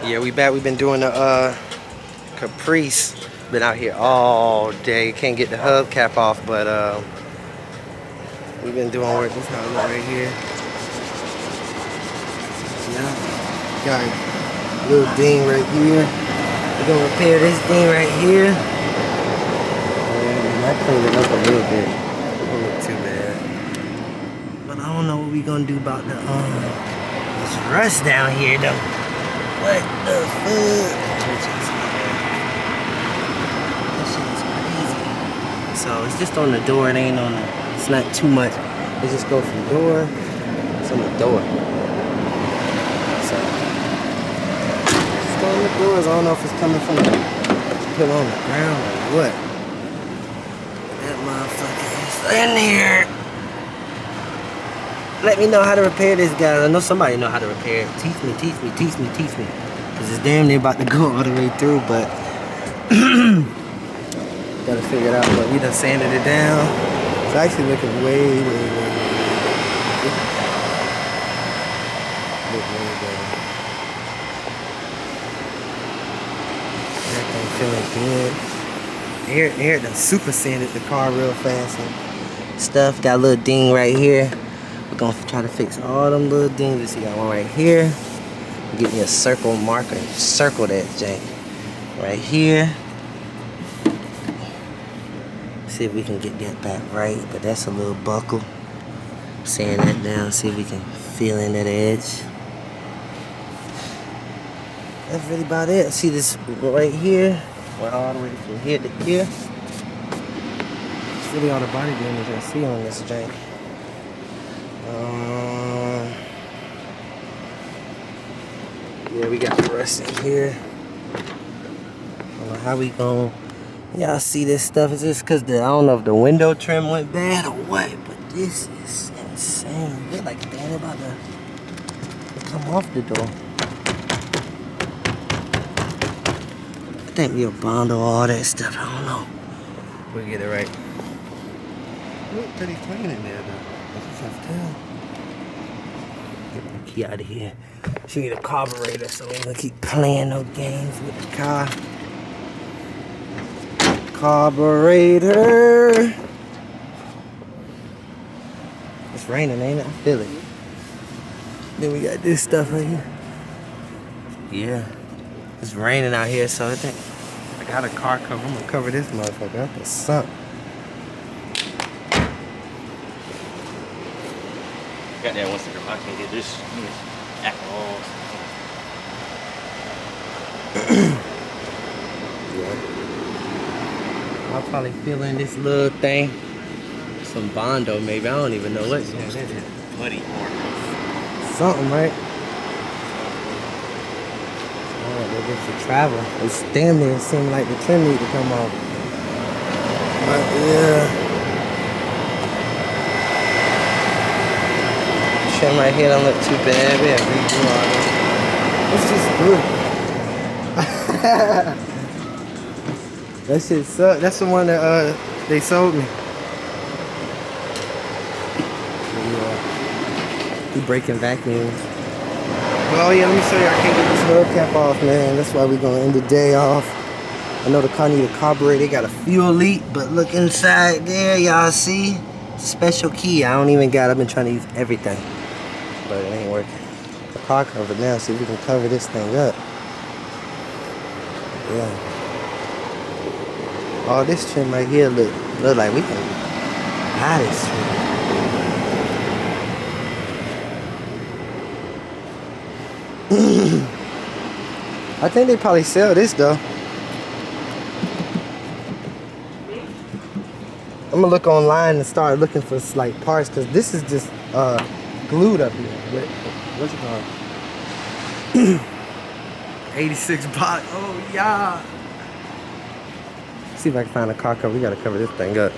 Yeah, we back. We've been doing the Caprice. Been out here all day. Can't get the hubcap off, but we've been doing work. This how it look right here. Yeah, got a little ding right here. We're gonna repair this thing right here. And I cleaned it up a little bit. Don't look too bad. But I don't know what we gonna do about the this rust down here though. What the fuck? That shit is crazy. So it's just on the door, it ain't on the, it's not too much. It just goes from door to the door. So just on the doors, I don't know if it's coming from the put on the ground or what. That motherfucker is in here. Let me know how to repair this, guys. I know somebody know how to repair it. Teach me. Cause it's damn near about to go all the way through, but gotta figure it out. But we done sanded it down. It's actually looking way better. Everything feeling good. Air done super sanded the car real fast and stuff. Got a little ding right here. We're gonna try to fix all them little dings. You see, got one right here. Get me a circle marker and circle that jank right here. See if we can get that back right, but that's a little buckle. Sand that down, see if we can feel in that edge. That's really about it. See this right here? Went all the way from here to here. It's really all the body damage I see on this jank. Yeah, we got rust in here. I don't know how we gon'. Y'all see this stuff? Is this cause I don't know if the window trim went bad or what, but this is insane. They're like damn about to come off the door. I think we'll bundle all that stuff. I don't know. We'll get it right. Look pretty clean in there though. Get my key out of here. She need a carburetor, so we're gonna keep playing no games with the car. Carburetor. It's raining, ain't it? I feel it. Then we got this stuff right here. Yeah. It's raining out here, so I think I got a car cover. I'm gonna cover this motherfucker up with something. Got that one sticker. I can't get this alcohol. Yeah. I'll probably fill in this little thing. Some Bondo, maybe. I don't even know what. Yeah, that is putty marker. Something, right? Alright, they're good for travel. It's damn near seem like the trim need to come off. But yeah. Right here don't look too bad. We have redo all this. It's just good. That shit sucks. That's the one that they sold me. Yeah. We breaking vacuums. Well, yeah, let me show you. I can't get this hubcap off, man. That's why we're gonna end the day off. I know the car need a carburetor. They got a fuel leak, but look inside there, y'all see? Special key. I don't even got. I've been trying to use everything. But it ain't working. The car covered now, see if we can cover this thing up. Yeah. All this trim right here look like we can buy this trim. I think they probably sell this though. I'm gonna look online and start looking for like parts, cause this is just glued up here. What's it called? 86 box. Oh yeah. See if I can find a car cover. We gotta cover this thing up.